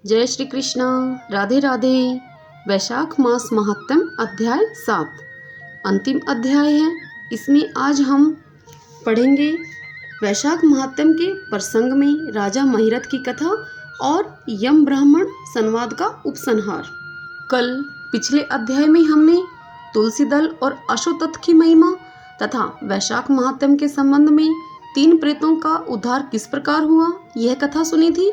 जय श्री कृष्णा। राधे राधे। वैशाख मास महात्म अध्याय 7 अंतिम अध्याय है। इसमें आज हम पढ़ेंगे वैशाख महात्म के प्रसंग में राजा महिरथ की कथा और यम ब्राह्मण संवाद का उपसंहार। कल पिछले अध्याय में हमने तुलसी दल और अश्वत्थ की महिमा तथा वैशाख महात्म के संबंध में 3 प्रेतों का उद्धार किस प्रकार हुआ यह कथा सुनी थी।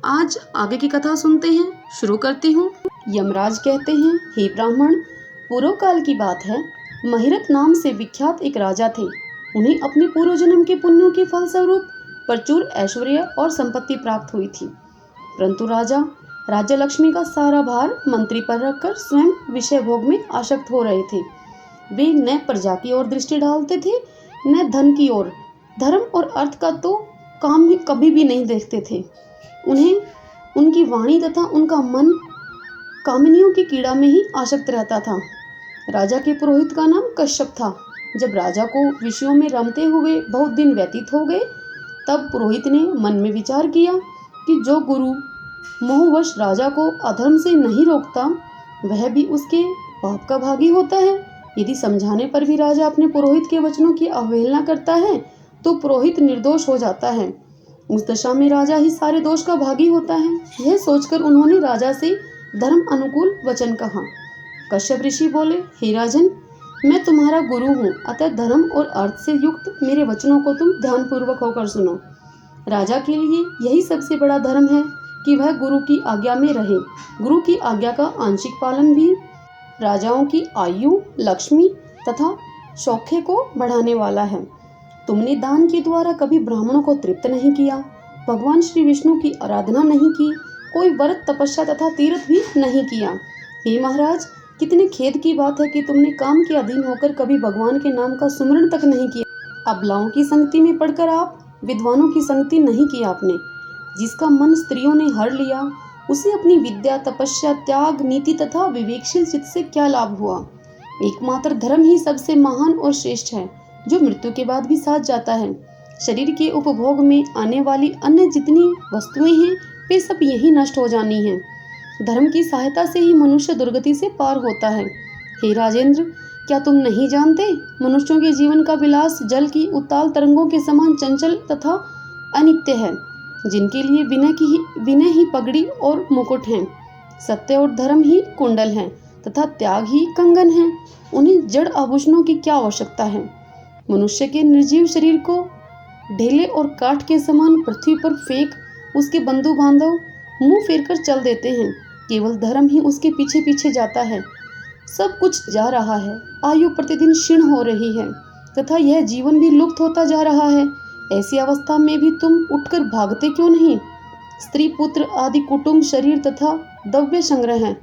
आज आगे की कथा सुनते हैं। शुरू करती हूँ। यमराज कहते हैं, हे ब्राह्मण, पूर्व काल की बात है। महिरथ नाम से विख्यात एक राजा थे। उन्हें अपने पूर्व जन्म के पुण्यों के फलस्वरूप प्रचुर ऐश्वर्य और संपत्ति प्राप्त हुई थी। परंतु राजा राज्य लक्ष्मी का सारा भार मंत्री पर रखकर स्वयं विषय भोग में आसक्त हो रहे थे। वे न प्रजा की ओर दृष्टि डालते थे, न धन की ओर। धर्म और अर्थ का तो काम भी कभी भी नहीं देखते थे। उन्हें उनकी वाणी तथा उनका मन कामिनियों की कीड़ा में ही आसक्त रहता था। राजा के पुरोहित का नाम कश्यप था। जब राजा को विषयों में रमते हुए बहुत दिन व्यतीत हो गए, तब पुरोहित ने मन में विचार किया कि जो गुरु मोहवश राजा को अधर्म से नहीं रोकता, वह भी उसके पाप का भागी होता है। यदि समझाने पर भी राजा अपने पुरोहित के वचनों की अवहेलना करता है, तो पुरोहित निर्दोष हो जाता है। उस दशा में राजा ही सारे दोष का भागी होता है। यह सोचकर उन्होंने राजा से धर्म अनुकूल वचन कहा। कश्यप ऋषि बोले, हे राजन, मैं तुम्हारा गुरु हूँ, अतः धर्म और अर्थ से युक्त मेरे वचनों को तुम ध्यानपूर्वक होकर सुनो। राजा के लिए यही सबसे बड़ा धर्म है कि वह गुरु की आज्ञा में रहे। गुरु की आज्ञा का आंशिक पालन भी राजाओं की आयु, लक्ष्मी तथा सौख्य को बढ़ाने वाला है। तुमने दान के द्वारा कभी ब्राह्मणों को तृप्त नहीं किया, भगवान श्री विष्णु की आराधना नहीं की, कोई व्रत, तपस्या तथा तीर्थ भी नहीं किया। हे महाराज, कितने खेद की बात है कि तुमने काम के अधीन होकर कभी भगवान के नाम का सुमरण तक नहीं किया। अबलाओं की संगति में पड़कर आप विद्वानों की संगति नहीं की आपने। जिसका मन स्त्रियों ने हर लिया, उसे अपनी विद्या, तपस्या, त्याग, नीति तथा विवेकशील चित्त से क्या लाभ हुआ। एकमात्र धर्म ही सबसे महान और श्रेष्ठ है, जो मृत्यु के बाद भी साथ जाता है। शरीर के उपभोग में आने वाली अन्य जितनी वस्तुएं हैं, वे सब यही नष्ट हो जानी हैं। धर्म की सहायता से ही मनुष्य दुर्गति से पार होता है। हे राजेंद्र, क्या तुम नहीं जानते, मनुष्यों के जीवन का विलास जल की उताल तरंगों के समान चंचल तथा अनित्य है, जिनके लिए विनय ही पगड़ी और मुकुट हैं, सत्य और धर्म ही कुंडल हैं तथा त्याग ही कंगन हैं। उन्हें जड़ आभूषणों की क्या आवश्यकता है। मनुष्य के निर्जीव शरीर को ढेले और काठ के समान पृथ्वी पर फेंक उसके बंधु बांधव मुंह फेरकर चल देते हैं। केवल धर्म ही उसके पीछे पीछे जाता है। सब कुछ जा रहा है, आयु प्रतिदिन क्षीण हो रही है तथा यह जीवन भी लुप्त होता जा रहा है। ऐसी अवस्था में भी तुम उठकर भागते क्यों नहीं। स्त्री, पुत्र आदि कुटुंब, शरीर तथा द्रव्य संग्रह हैं,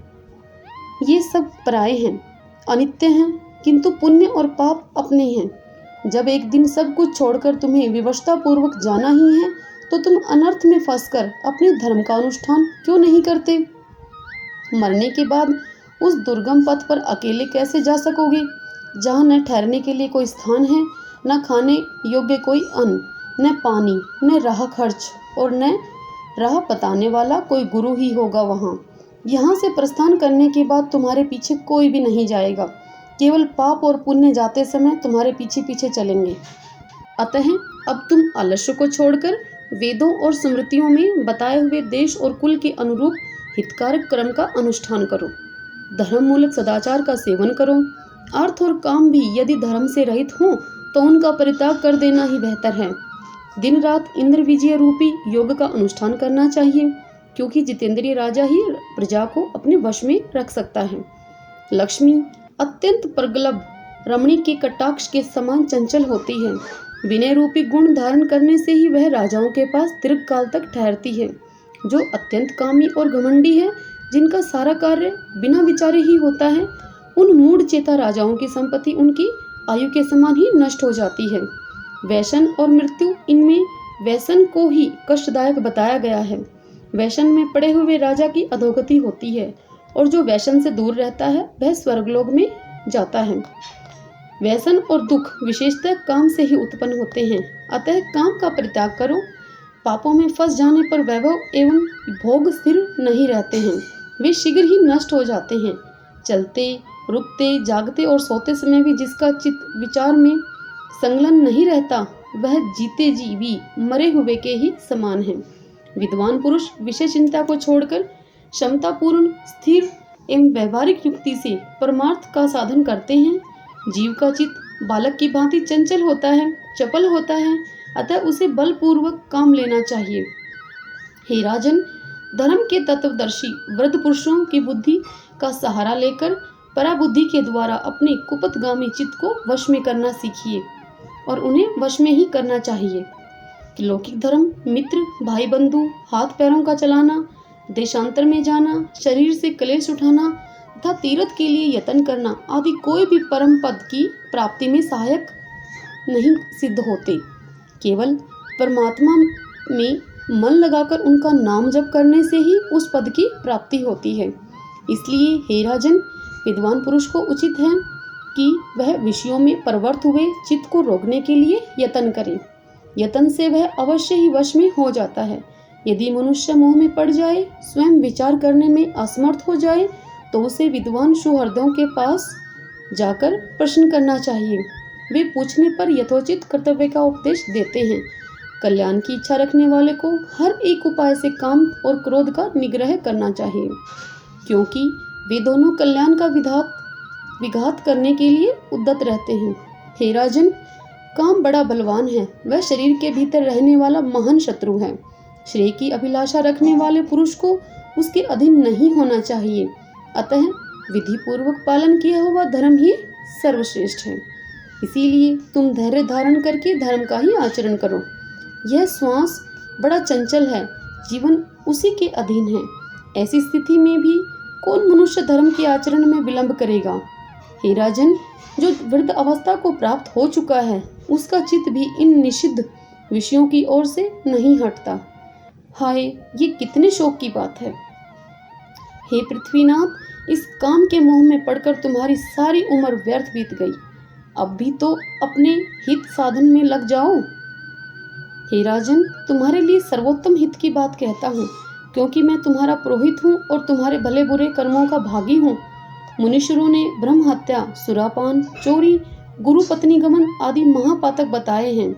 ये सब पराये हैं, अनित्य हैं, किंतु पुण्य और पाप अपने हैं। जब एक दिन सब कुछ छोड़कर तुम्हें विवशता पूर्वक जाना ही है, तो तुम अनर्थ में फंसकर अपने धर्म का अनुष्ठान क्यों नहीं करते। मरने के बाद उस दुर्गम पथ पर अकेले कैसे जा सकोगे, जहाँ न ठहरने के लिए कोई स्थान है, न खाने योग्य कोई अन्न, न पानी, न राह खर्च और न राह बताने वाला कोई गुरु ही होगा वहाँ। यहाँ से प्रस्थान करने के बाद तुम्हारे पीछे कोई भी नहीं जाएगा। केवल पाप और पुण्य जाते समय तुम्हारे पीछे पीछे चलेंगे। अतः अब तुम आलस्य को छोड़कर वेदों और स्मृतियों में बताए हुए देश और कुल के अनुरूप हितकारक कर्म का अनुष्ठान करो। धर्म मूलक सदाचार का सेवन करो। अर्थ और काम भी यदि धर्म से रहित हो, तो उनका परित्याग कर देना ही बेहतर है। दिन रात इंद्र विजय रूपी योग का अनुष्ठान करना चाहिए, क्योंकि जितेंद्रिय राजा ही प्रजा को अपने वश में रख सकता है। लक्ष्मी अत्यंत प्रगल्भ रमणी के कटाक्ष के समान चंचल होती है। विनय रूपी गुण धारण करने से ही वह राजाओं के पास दीर्घ काल तक ठहरती है। जो अत्यंत कामी और घमंडी है, जिनका सारा कार्य बिना विचारे ही होता है, उन मूढ़ चेता राजाओं की संपत्ति उनकी आयु के समान ही नष्ट हो जाती है। व्यसन और मृत्यु, इनमें व्यसन को ही कष्टदायक बताया गया है। व्यसन में पड़े हुए राजा की अधोगति होती है, और जो व्यसन से दूर रहता है, वह स्वर्गलोक में जाता है। व्यसन और दुख विशेषतः काम से ही उत्पन्न होते हैं। अतः काम का परित्याग करो। पापों में फंस जाने पर वैभव एवं भोग स्थिर नहीं रहते हैं, वे शीघ्र ही नष्ट हो जाते हैं। चलते, रुकते, जागते और सोते समय भी जिसका चित्त विचार में संलग्न नहीं रहता, वह जीते जी भी मरे हुए के ही समान है। विद्वान पुरुष विषय चिंता को छोड़कर क्षमतापूर्ण, स्थिर एवं व्यवहारिक युक्ति से परमार्थ का साधन करते हैं। जीव का चित्त बालक की भांति चंचल होता है, चपल होता है, अतः उसे बलपूर्वक काम लेना चाहिए। हे राजन, धर्म के तत्वदर्शी वृद्ध पुरुषों की बुद्धि का सहारा लेकर पराबुद्धि के द्वारा अपने कुपथगामी चित्त को वश में करना सीखिए और उन्हें वश में ही करना चाहिए। कि लौकिक धर्म, मित्र, भाई बंधु, हाथ पैरों का चलाना, देशांतर में जाना, शरीर से क्लेश उठाना तथा तीर्थ के लिए यत्न करना आदि कोई भी परम पद की प्राप्ति में सहायक नहीं सिद्ध होते। केवल परमात्मा में मन लगाकर उनका नाम जप करने से ही उस पद की प्राप्ति होती है। इसलिए हे राजन, विद्वान पुरुष को उचित है कि वह विषयों में परवर्त हुए चित्त को रोकने के लिए यत्न करे। यत्न से वह अवश्य ही वश में हो जाता है। यदि मनुष्य मोह में पड़ जाए, स्वयं विचार करने में असमर्थ हो जाए, तो उसे विद्वान सुहृदों के पास जाकर प्रश्न करना चाहिए। वे पूछने पर यथोचित कर्तव्य का उपदेश देते हैं। कल्याण की इच्छा रखने वाले को हर एक उपाय से काम और क्रोध का निग्रह करना चाहिए, क्योंकि वे दोनों कल्याण का विघात करने के लिए उद्यत रहते हैं। हे राजन, काम बड़ा बलवान है, वह शरीर के भीतर रहने वाला महान शत्रु है। श्रेय की अभिलाषा रखने वाले पुरुष को उसके अधीन नहीं होना चाहिए। अतः विधि पूर्वक पालन किया हुआ धर्म ही सर्वश्रेष्ठ है। इसीलिए तुम धैर्य धारण करके धर्म का ही आचरण करो। यह श्वास बड़ा चंचल है, जीवन उसी के अधीन है। ऐसी स्थिति में भी कौन मनुष्य धर्म के आचरण में विलंब करेगा। हे राजन, जो वृद्ध अवस्था को प्राप्त हो चुका है, उसका चित्त भी इन निषिद्ध विषयों की ओर से नहीं हटता। हाय, ये कितने शोक की बात है। हे पृथ्वीनाथ, इस काम के मोह में पड़कर तुम्हारी सारी उम्र व्यर्थ बीत गई। अब भी तो अपने हित साधन में लग जाओ। हे राजन, तुम्हारे लिए सर्वोत्तम हित की बात कहता हूँ, क्योंकि मैं तुम्हारा पुरोहित हूँ और तुम्हारे भले बुरे कर्मों का भागी हूँ। मुनीश्वरों ने ब्रह्म हत्या, सुरापान, चोरी, गुरु पत्नी गमन आदि महापातक बताए हैं।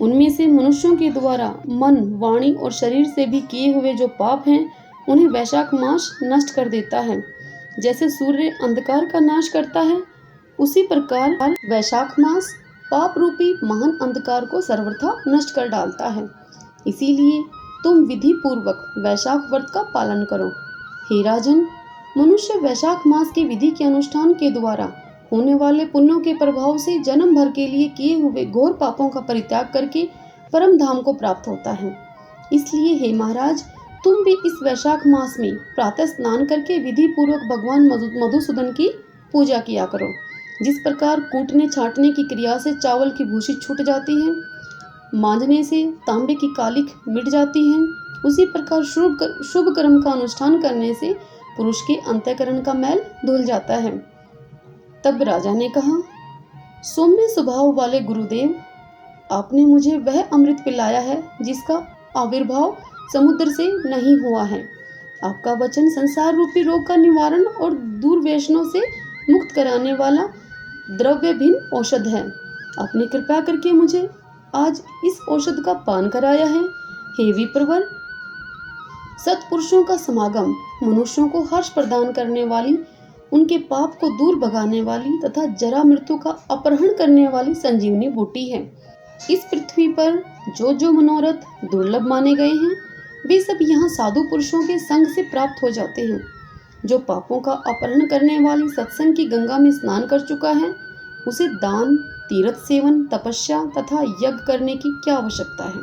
उनमें से मनुष्यों के द्वारा मन, वाणी और शरीर से भी किए हुए जो पाप हैं, उन्हें वैशाख मास नष्ट कर देता है। जैसे सूर्य अंधकार का नाश करता है, उसी प्रकार वैशाख मास पाप रूपी महान अंधकार को सर्वथा नष्ट कर डालता है। इसीलिए तुम विधि पूर्वक वैशाख व्रत का पालन करो। हे राजन, मनुष्य वैशाख मास के विधि के अनुष्ठान के द्वारा होने वाले पुण्यों के प्रभाव से जन्म भर के लिए किए हुए घोर पापों का परित्याग करके परम धाम को प्राप्त होता है। इसलिए हे महाराज, तुम भी इस वैशाख मास में प्रातः स्नान करके विधि पूर्वक भगवान मधुसूदन की पूजा किया करो। जिस प्रकार कूटने छाटने की क्रिया से चावल की भूसी छूट जाती है, मांजने से तांबे की कालिख मिट जाती है, उसी प्रकार शुभ कर्म का अनुष्ठान करने से पुरुष के अंतःकरण का मैल धुल जाता है। तब राजा ने कहा, सौम्य स्वभाव वाले गुरुदेव, आपने मुझे वह अमृत पिलाया है जिसका आविर्भाव समुद्र से नहीं हुआ है। आपका वचन संसार रूपी रोग का निवारण और दुर्व्यसनों से मुक्त कराने वाला द्रव्य भिन्न औषध है। आपने कृपा करके मुझे आज इस औषध का पान कराया है। हे विप्रवर, सत्पुरुषों का समागम मनुष्यों को हर्ष प्रदान करने वाली, उनके पाप को दूर भगाने वाली तथा जरा मृत्यु का अपहरण करने वाली संजीवनी बूटी है। इस पृथ्वी पर जो जो मनोरथ दुर्लभ माने गए हैं, वे सब यहाँ साधु पुरुषों के संग से प्राप्त हो जाते हैं। जो पापों का अपहरण करने वाली सत्संग की गंगा में स्नान कर चुका है, उसे दान, तीर्थ सेवन, तपस्या तथा यज्ञ करने की क्या आवश्यकता है।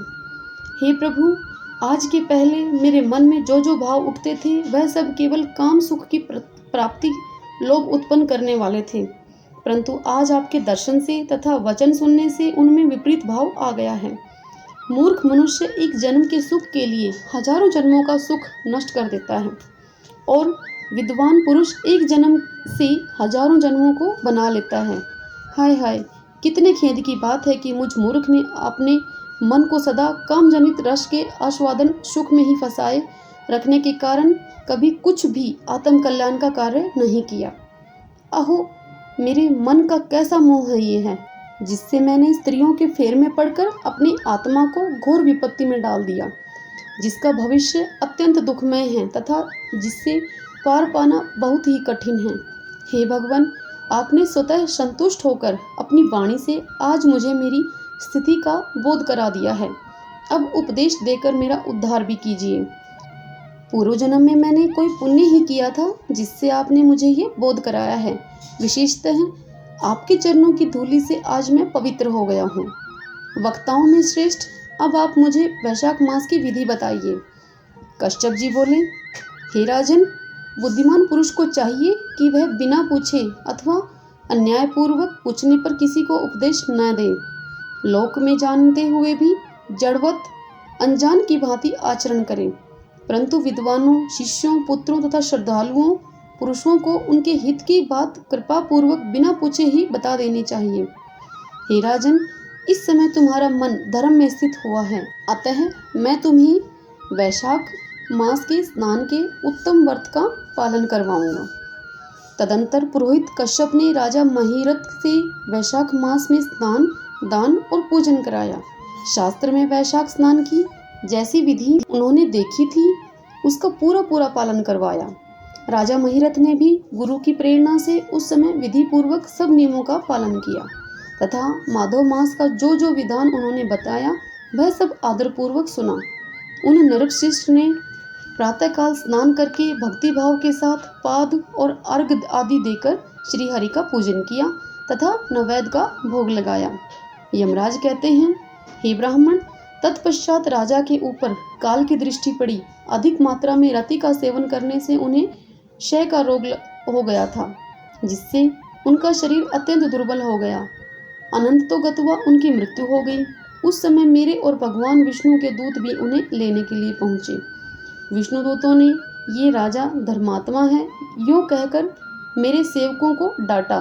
हे प्रभु, आज के पहले मेरे मन में जो जो भाव उठते थे, वह सब केवल काम सुख की प्राप्ति लोभ उत्पन्न करने वाले थे, परंतु आज आपके दर्शन से तथा वचन सुनने से उनमें विपरीत भाव आ गया है। मूर्ख मनुष्य एक जन्म के सुख के लिए हजारों जन्मों का सुख नष्ट कर देता है, और विद्वान पुरुष एक जन्म से हजारों जन्मों को बना लेता है। हाय हाय, कितने खेद की बात है कि मुझ मूर्ख ने अपने मन को सदा काम जनित रस के आस्वादन सुख में ही फंसाए रखने के कारण कभी कुछ भी आत्म कल्याण का कार्य नहीं किया। अहो, मेरे मन का कैसा मोह ये है, जिससे मैंने स्त्रियों के फेर में पड़कर अपनी आत्मा को घोर विपत्ति में डाल दिया, जिसका भविष्य अत्यंत दुखमय है तथा जिससे पार पाना बहुत ही कठिन है। हे भगवान, आपने स्वतः संतुष्ट होकर अपनी वाणी से आज मुझे मेरी स्थिति का बोध करा दिया है। अब उपदेश देकर मेरा उद्धार भी कीजिए। पूर्व जन्म में मैंने कोई पुण्य ही किया था जिससे आपने मुझे ये बोध कराया है। विशेषतः आपके चरणों की धूलि से आज मैं पवित्र हो गया हूँ। वक्ताओं में श्रेष्ठ, अब आप मुझे वैशाख मास की विधि बताइए। कश्यप जी बोले, हे राजन, बुद्धिमान पुरुष को चाहिए कि वह बिना पूछे अथवा अन्यायपूर्वक पूछने पर किसी को उपदेश न दे। लोक में जानते हुए भी जड़वत अनजान की भांति आचरण करे, परंतु विद्वानों, शिष्यों, पुत्रों तथा श्रद्धालुओं पुरुषों को उनके हित की बात कृपा पूर्वक बिना पूछे ही बता देनी चाहिए। हे राजन, इस समय तुम्हारा मन धर्म में स्थित हुआ है, अतः मैं तुम्हें वैशाख मास के स्नान के उत्तम व्रत का पालन करवाऊंगा। तदंतर पुरोहित कश्यप ने राजा महिरथ से वैशाख मास में स्नान, दान और पूजन कराया। शास्त्र में वैशाख स्नान की जैसी विधि उन्होंने देखी थी, उसका पूरा पूरा पालन करवाया। राजा महिरथ ने भी गुरु की प्रेरणा से उस समय विधि पूर्वक सब नियमों का पालन किया तथा माधव मास का जो जो विधान उन्होंने बताया वह सब आदरपूर्वक सुना। उन नरशिष्ट ने प्रातःकाल स्नान करके भक्ति भाव के साथ पाद और अर्घ आदि देकर श्री हरि का पूजन किया तथा नैवेद्य का भोग लगाया। यमराज कहते हैं, हे ब्राह्मण, तत्पश्चात राजा के ऊपर काल की दृष्टि पड़ी। अधिक मात्रा में रति का सेवन करने से उन्हें क्षय का रोग हो गया था, जिससे उनका शरीर अत्यंत दुर्बल हो गया। अनंत तो गतवा उनकी मृत्यु हो गई। उस समय मेरे और भगवान विष्णु के दूत भी उन्हें लेने के लिए पहुंचे। विष्णु दूतों ने ये राजा धर्मात्मा है यूँ कहकर मेरे सेवकों को डांटा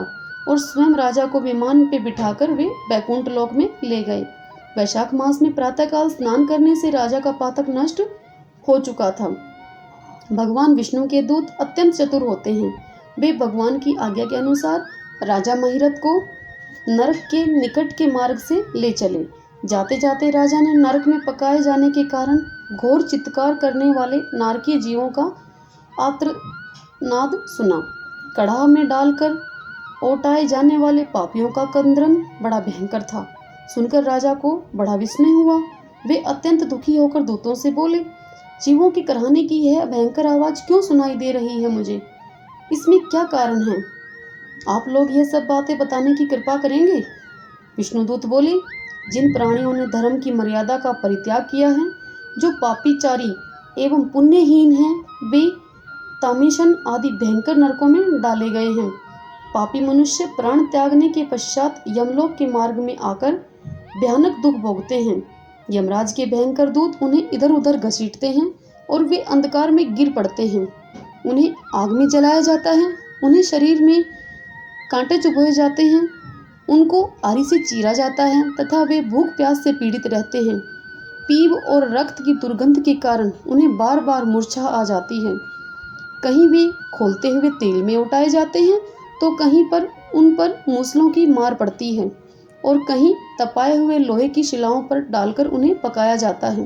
और स्वयं राजा को विमान पे बिठाकर वे बैकुंठ लोक में ले गए। वैशाख मास में प्रातःकाल स्नान करने से राजा का पातक नष्ट हो चुका था। भगवान विष्णु के दूत अत्यंत चतुर होते हैं। वे भगवान की आज्ञा के अनुसार राजा महिरथ को नरक के निकट के मार्ग से ले चले। जाते जाते राजा ने नरक में पकाए जाने के कारण घोर चित्कार करने वाले नारकीय जीवों का आर्तनाद सुना। कड़ाह में डालकर ओटाए जाने वाले पापियों का क्रंदन बड़ा भयंकर था। सुनकर राजा को बड़ा विस्मय हुआ। वे अत्यंत दुखी होकर दूतों से बोले, जीवों की कराहने की यह भयंकर आवाज क्यों सुनाई दे रही है मुझे? इसमें क्या कारण है? आप लोग यह सब बातें बताने की कृपा करेंगे? विष्णुदूत बोले, जिन प्राणियों ने धर्म की मर्यादा का परित्याग किया है, जो पापीचारी एवं पुण्यहीन हैं, वे तामेशन आदि भयंकर नरकों में डाले गए हैं। पापी मनुष्य प्राण त्यागने के पश्चात यमलोक के मार्ग में आकर भयानक दुख भोगते हैं। यमराज के भयंकर दूत उन्हें इधर उधर घसीटते हैं और वे अंधकार में गिर पड़ते हैं। उन्हें आग में जलाया जाता है, उन्हें शरीर में कांटे चुभोए जाते हैं, उनको आरी से चीरा जाता है तथा वे भूख प्यास से पीड़ित रहते हैं। पीप और रक्त की दुर्गंध के कारण उन्हें बार बार मूर्छा आ जाती है। कहीं वे खोलते हुए तेल में उठाए जाते हैं तो कहीं पर उन पर मूसलों की मार पड़ती है और कहीं तपाए हुए लोहे की शिलाओं पर डालकर उन्हें पकाया जाता है।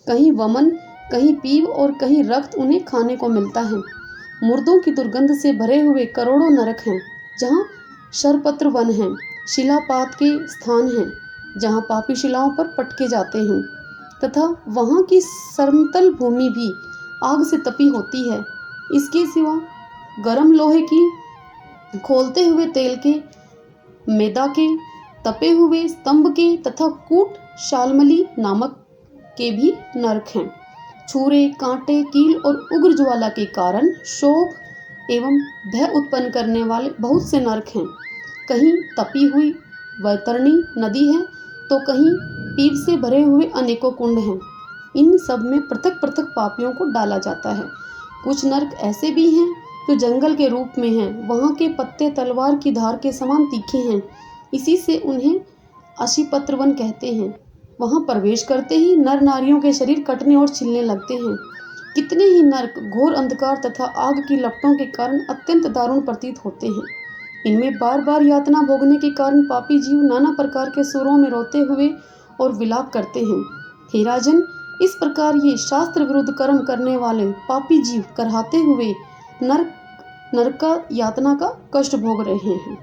कहीं वमन, कहीं पीप और कहीं रक्त उन्हें खाने को मिलता है। मुर्दों की दुर्गंध से भरे हुए करोड़ों नरक हैं, जहाँ शरपत्र वन हैं, शिलापात के स्थान हैं, जहाँ पापी शिलाओं पर पटके जाते हैं तथा वहाँ की समतल भूमि भी आग से तपी होती है। इसके सिवा गर्म लोहे की, खोलते हुए तेल के, मैदा के, तपे हुए स्तंभ के तथा कूट शालमली नामक के भी नरक हैं। छुरे, कांटे, कील और उग्र ज्वाला के कारण शोक एवं भय उत्पन्न करने वाले बहुत से नरक हैं। कहीं तपी हुई वैतरणी नदी है तो कहीं पीप से भरे हुए अनेकों कुंड हैं। इन सब में पृथक पृथक पापियों को डाला जाता है। कुछ नरक ऐसे भी हैं जो जंगल के रूप में हैं। वहाँ के पत्ते तलवार की धार के समान तीखे हैं, इसी से उन्हें अशीपत्र वन कहते हैं। वहां प्रवेश करते ही नर नारियों के शरीर कटने और छिलने लगते हैं। कितने ही नरक घोर अंधकार तथा आग की लपटों के कारण अत्यंत दारुण प्रतीत होते हैं। इनमें बार बार यातना भोगने के कारण पापी जीव नाना प्रकार के सुरों में रोते हुए और विलाप करते हैं। हे राजन, इस प्रकार ये शास्त्र विरुद्ध कर्म करने वाले पापी जीव करहाते हुए नरक का यातना का कष्ट भोग रहे हैं।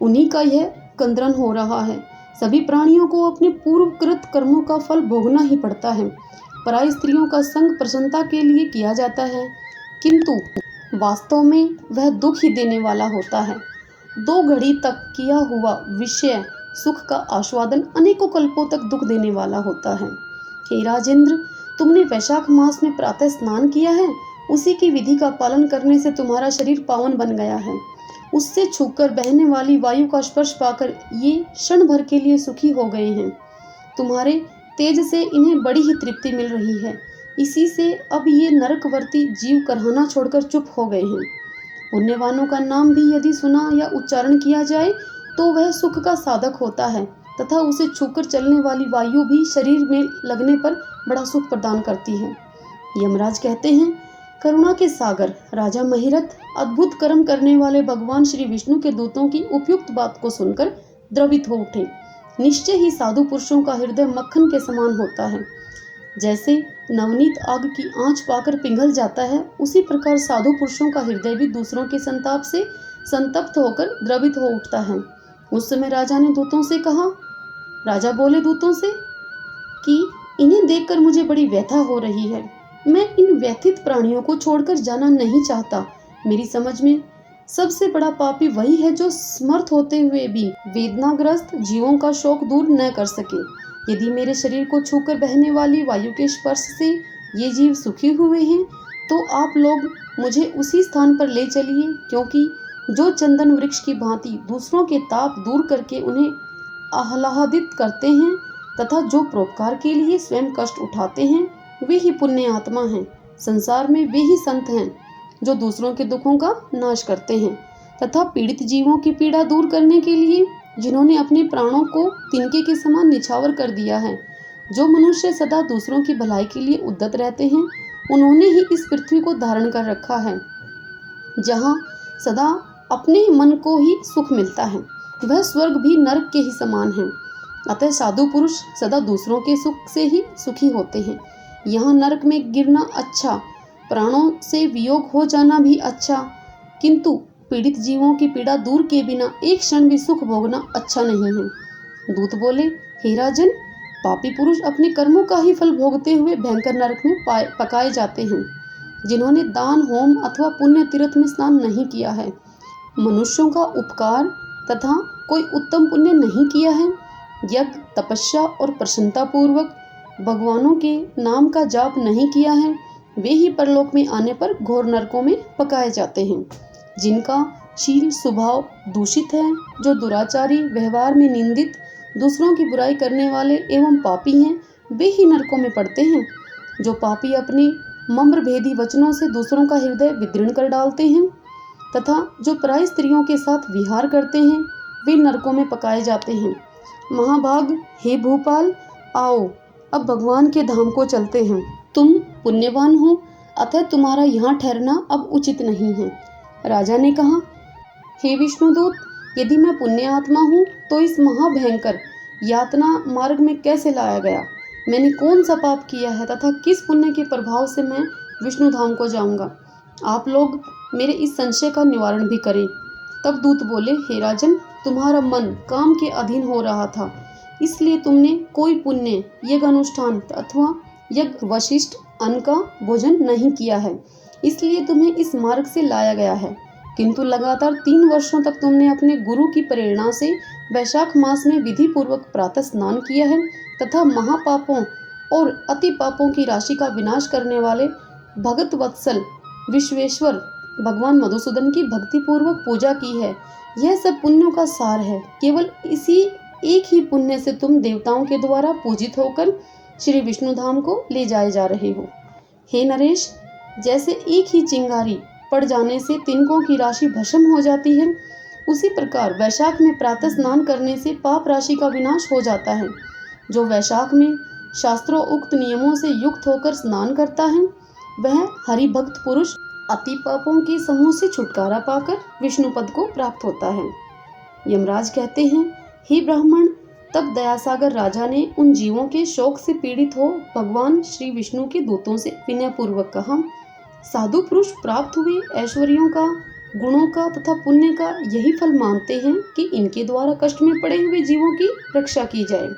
उन्हीं का यह कंदरन हो रहा है। सभी प्राणियों को अपने पूर्वकृत कर्मों का फल भोगना ही पड़ता है। पराई स्त्रियों का संग प्रसन्नता के लिए किया जाता है, किंतु वास्तव में वह दुख ही देने वाला होता है। 2 घड़ी तक किया हुआ विषय सुख का आस्वादन अनेकों कल्पों तक दुख देने वाला होता है। हे राजेंद्र, तुमने वैशाख मास में प्रातः स्नान किया है, उसी की विधि का पालन करने से तुम्हारा शरीर पावन बन गया है। उससे छूकर बहने वाली वायु का स्पर्श पाकर ये क्षण भर के लिए सुखी हो गए हैं। तुम्हारे तेज से इन्हें बड़ी ही तृप्ति मिल रही है। इसी से अब ये नरकवर्ती जीव करहाना छोड़कर चुप हो गए हैं। पुण्यवानों का नाम भी यदि सुना या उच्चारण किया जाए तो वह सुख का साधक होता है तथा उसे छूकर चलने वाली वायु भी शरीर में लगने पर बड़ा सुख प्रदान करती है। यमराज कहते हैं, करुणा के सागर राजा महिरथ अद्भुत कर्म करने वाले भगवान श्री विष्णु के दूतों की उपयुक्त बात को सुनकर द्रवित हो उठे। निश्चय ही साधु पुरुषों का हृदय मक्खन के समान होता है। जैसे नवनीत आग की आंच पाकर पिघल जाता है, उसी प्रकार साधु पुरुषों का हृदय भी दूसरों के संताप से संतप्त होकर द्रवित हो उठता है। उस समय राजा ने दूतों से कहा, राजा बोले दूतों से कि इन्हें देखकर मुझे बड़ी व्यथा हो रही है। मैं इन व्यथित प्राणियों को छोड़कर जाना नहीं चाहता। मेरी समझ में सबसे बड़ा पापी वही है जो समर्थ होते हुए भी वेदनाग्रस्त जीवों का शोक दूर न कर सके। यदि मेरे शरीर को छूकर बहने वाली वायु के स्पर्श से ये जीव सुखी हुए हैं तो आप लोग मुझे उसी स्थान पर ले चलिए, क्योंकि जो चंदन वृक्ष की भांति दूसरों के ताप दूर करके उन्हें आह्लादित करते हैं तथा जो परोपकार के लिए स्वयं कष्ट उठाते हैं, वे ही पुण्य आत्मा हैं। संसार में वे ही संत हैं जो दूसरों के दुखों का नाश करते हैं तथा पीड़ित जीवों की पीड़ा दूर करने के लिए जिन्होंने अपने प्राणों को तिनके के समान निछावर कर दिया है। जो मनुष्य सदा दूसरों की भलाई के लिए उद्यत रहते हैं, उन्होंने ही इस पृथ्वी को धारण कर रखा है, जहाँ सदा अपने मन को ही सुख मिलता है। वह स्वर्ग भी नरक के ही समान है। अतः साधु पुरुष सदा दूसरों के सुख से ही सुखी होते हैं। यहाँ नरक में गिरना अच्छा, प्राणों से वियोग हो जाना भी अच्छा, किंतु पीड़ित जीवों की पीड़ा दूर किए बिना एक क्षण भी सुख भोगना अच्छा नहीं है। दूत बोले, हे राजन, पापी पुरुष अपने कर्मों का ही फल भोगते हुए भयंकर नरक में पकाए जाते हैं। जिन्होंने दान, होम अथवा पुण्य तीर्थ में स्नान नहीं किया है, मनुष्यों का उपकार तथा कोई उत्तम पुण्य नहीं किया है, यज्ञ, तपस्या और प्रसन्नता पूर्वक भगवानों के नाम का जाप नहीं किया है, वे ही परलोक में आने पर घोर नरकों में पकाए जाते हैं। जिनका शील स्वभाव दूषित है, जो दुराचारी, व्यवहार में निंदित, दूसरों की बुराई करने वाले एवं पापी हैं, वे ही नरकों में पड़ते हैं। जो पापी अपने मम्र भेदी वचनों से दूसरों का हृदय विदीर्ण कर डालते हैं तथा जो पराई स्त्रियों के साथ विहार करते हैं, वे नरकों में पकाए जाते हैं। महाभाग, हे भूपाल, आओ अब भगवान के धाम को चलते हैं। तुम पुण्यवान हो, अतः तुम्हारा यहाँ ठहरना अब उचित नहीं है। राजा ने कहा, हे विष्णुदूत, यदि मैं पुण्य आत्मा हूँ तो इस महाभयंकर यातना मार्ग में कैसे लाया गया? मैंने कौन सा पाप किया है तथा किस पुण्य के प्रभाव से मैं विष्णु धाम को जाऊंगा? आप लोग मेरे इस संशय का निवारण भी करें। तब दूत बोले, हे राजन, तुम्हारा मन काम के अधीन हो रहा था, इसलिए तुमने कोई पुण्य, यज्ञ अनुष्ठान अथवा यज्ञ वशिष्ठ अन्न का भोजन नहीं किया है, इसलिए तुम्हें इस मार्ग से लाया गया है। किंतु लगातार 3 वर्षों तक तुमने अपने गुरु की प्रेरणा से वैशाख मास में विधि पूर्वक प्रातः स्नान किया है तथा महापापों और अति पापों की राशि का विनाश करने वाले भगत वत्सल विश्वेश्वर भगवान मधुसूदन की भक्ति पूर्वक पूजा की है। यह सब पुण्यों का सार है। केवल इसी एक ही पुण्य से तुम देवताओं के द्वारा पूजित होकर श्री विष्णु धाम को ले जाए जा रहे हो। हे नरेश, जैसे एक ही चिंगारी पड़ जाने से तिनकों की राशि भस्म हो जाती है, उसी प्रकार वैशाख में प्रातः स्नान करने से पाप राशि का विनाश हो जाता है। जो वैशाख में शास्त्रों उक्त नियमों से युक्त होकर स्नान करता है वह हरि भक्त पुरुष अति पापों के समूह से छुटकारा पाकर विष्णु पद को प्राप्त होता है। यमराज कहते हैं, हे ब्राह्मण, तब दयासागर राजा ने उन जीवों के शोक से पीड़ित हो भगवान श्री विष्णु के दूतों से विनय पूर्वक कहा, साधु पुरुष प्राप्त हुए ऐश्वर्यों का, गुणों का तथा पुण्य का यही फल मानते हैं कि इनके द्वारा कष्ट में पड़े हुए जीवों की रक्षा की जाए।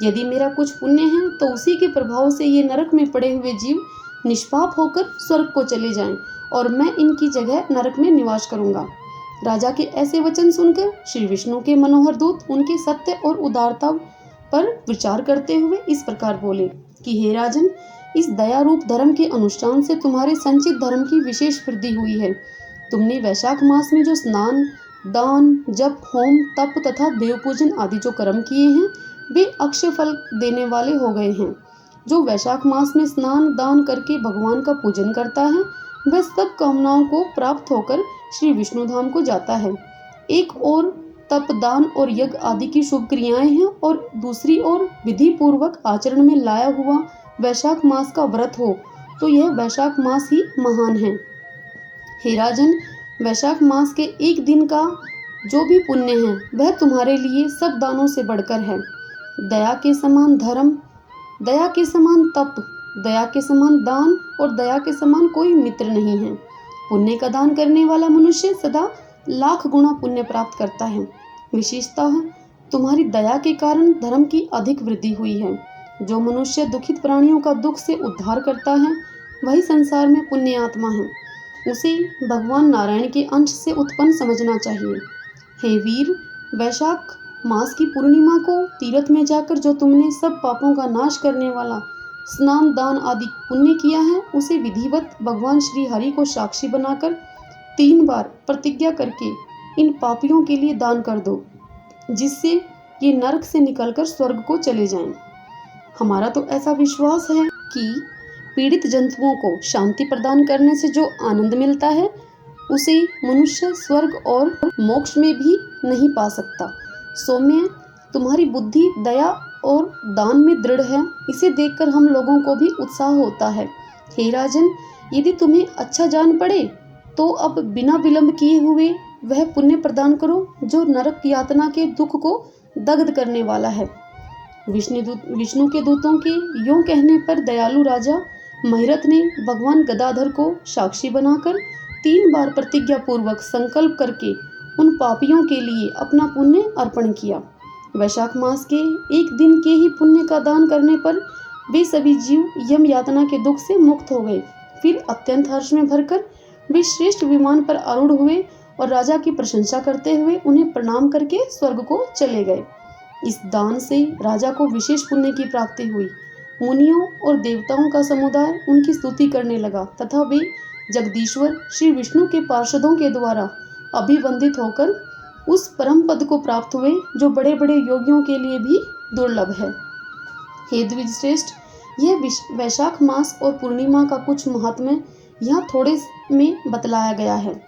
यदि मेरा कुछ पुण्य है तो उसी के प्रभाव से ये नरक में पड़े हुए जीव निष्पाप होकर स्वर्ग को चले जाएं और मैं इनकी जगह नरक में निवास करूंगा। राजा के ऐसे वचन सुनकर श्री विष्णु के मनोहर दूत उनके सत्य और उदारता पर विचार करते हुए इस प्रकार बोले कि हे राजन, इस दया रूप धर्म के अनुष्ठान से तुम्हारे संचित धर्म की विशेष वृद्धि हुई है। तुमने वैशाख मास में जो स्नान, दान, जप, होम, तप तथा देव पूजन आदि जो कर्म किए हैं वे अक्षय फल देने वाले हो गए हैं। जो वैशाख मास में स्नान दान करके भगवान का पूजन करता है वह सब कामनाओं को प्राप्त होकर श्री विष्णु धाम को जाता है। एक और तप, दान और यज्ञ आदि की शुभ क्रियाएं हैं और दूसरी ओर विधि पूर्वक आचरण में लाया हुआ वैशाख मास का व्रत हो तो यह वैशाख मास ही महान है। हे राजन, वैशाख मास के एक दिन का जो भी पुण्य है वह तुम्हारे लिए सब दानों से बढ़कर है। दया के समान धर्म, दया के समान तप, दया के समान दान और दया के समान कोई मित्र नहीं है। पुण्य का दान करने वाला मनुष्य सदा लाख गुना पुण्य प्राप्त करता है। विशेषतः तुम्हारी दया के कारण धर्म की अधिक वृद्धि हुई है। जो मनुष्य दुखित प्राणियों का दुख से उद्धार करता है वही संसार में पुण्य आत्मा है। उसे भगवान नारायण के अंश से उत्पन्न समझना चाहिए। हे वीर, वैशाख मास की पूर्णिमा को तीर्थ में जाकर जो तुमने सब पापों का नाश करने वाला स्नान दान आदि पुण्य किया है उसे विधिवत भगवान श्री हरि को साक्षी बनाकर 3 बार प्रतिज्ञा करके इन पापियों के लिए दान कर दो, जिससे ये नरक से निकलकर स्वर्ग को चले जाएं। हमारा तो ऐसा विश्वास है कि पीड़ित जंतुओं को शांति प्रदान करने से जो आनंद मिलता है उसे मनुष्य स्वर्ग और मोक्ष में भी नहीं पा सकता। सौम्य, तुम्हारी बुद्धि दया और दान में दृढ़ है, इसे देखकर हम लोगों को भी उत्साह होता है। हे राजन, यदि तुम्हें अच्छा जान पड़े तो अब बिना विलंब किए हुए वह पुण्य प्रदान करो जो नरक यातना के दुख को दग्ध करने वाला है। विष्णु के दूतों के यूं कहने पर दयालु राजा महिरथ ने भगवान गदाधर को साक्षी बनाकर 3 बार प्रतिज्ञा पूर्वक संकल्प करके उन पापियों के लिए अपना पुण्य अर्पण किया। वैशाख मास के एक दिन के ही पुण्य का दान करने पर वे सभी जीव यम यातना के दुख से मुक्त हो गए। फिर अत्यंत हर्ष में भरकर वे श्रेष्ठ विमान पर आरूढ़ हुए और राजा की प्रशंसा करते हुए उन्हें प्रणाम करके स्वर्ग को चले गए। इस दान से राजा को विशेष पुण्य की प्राप्ति हुई। मुनियों और देवताओं का समुदाय उनकी स्तुति करने लगा तथा वे जगदीश्वर श्री विष्णु के पार्षदों के द्वारा अभिवंदित होकर उस परम पद को प्राप्त हुए जो बड़े बड़े योगियों के लिए भी दुर्लभ है। हे द्विज श्रेष्ठ, यह वैशाख मास और पूर्णिमा का कुछ महात्म्य यहाँ थोड़े में बतलाया गया है।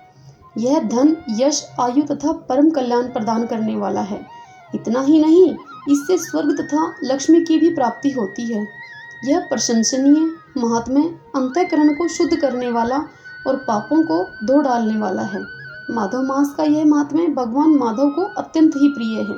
यह धन, यश, आयु तथा परम कल्याण प्रदान करने वाला है। इतना ही नहीं, इससे स्वर्ग तथा लक्ष्मी की भी प्राप्ति होती है। यह प्रशंसनीय महात्म्य अंतःकरण को शुद्ध करने वाला और पापों को धो डालने वाला है। माधव मास का यह महात्म्य भगवान माधव को अत्यंत ही प्रिय है।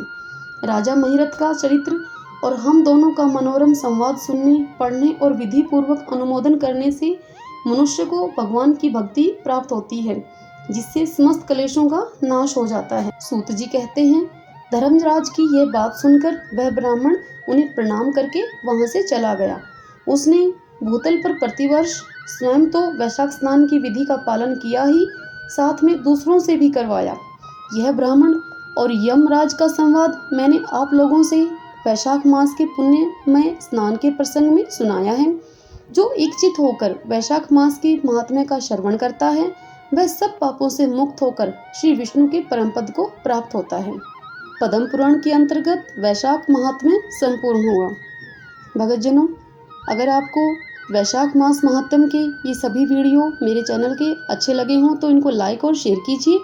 राजा महिरथ का चरित्र और हम दोनों का मनोरम संवाद सुनने, पढ़ने और विधि पूर्वक अनुमोदन करने से मनुष्य को भगवान की भक्ति प्राप्त होती है, जिससे समस्त कलेशों का नाश हो जाता है। सूत जी कहते हैं, धर्मराज की यह बात सुनकर वह ब्राह्मण उन्हें प्रणाम करके वहां से चला गया। उसने भूतल पर प्रतिवर्ष स्वयं तो वैशाख स्नान की विधि का पालन किया ही, साथ में दूसरों से भी करवाया। यह ब्राह्मण और यमराज का संवाद मैंने आप लोगों से वैशाख मास के पुण्य में स्नान के प्रसंग में सुनाया है। जो इच्छित होकर वैशाख मास की महात्म्य का श्रवण करता है वह सब पापों से मुक्त होकर श्री विष्णु के परम पद को प्राप्त होता है। पद्म पुराण के अंतर्गत वैशाख महात्म्य संपूर्ण हुआ। भगतजनों, अगर आपको वैशाख मास महात्म्य के ये सभी वीडियो मेरे चैनल के अच्छे लगे हों तो इनको लाइक और शेयर कीजिए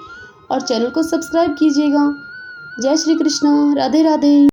और चैनल को सब्सक्राइब कीजिएगा। जय श्री कृष्णा, राधे राधे।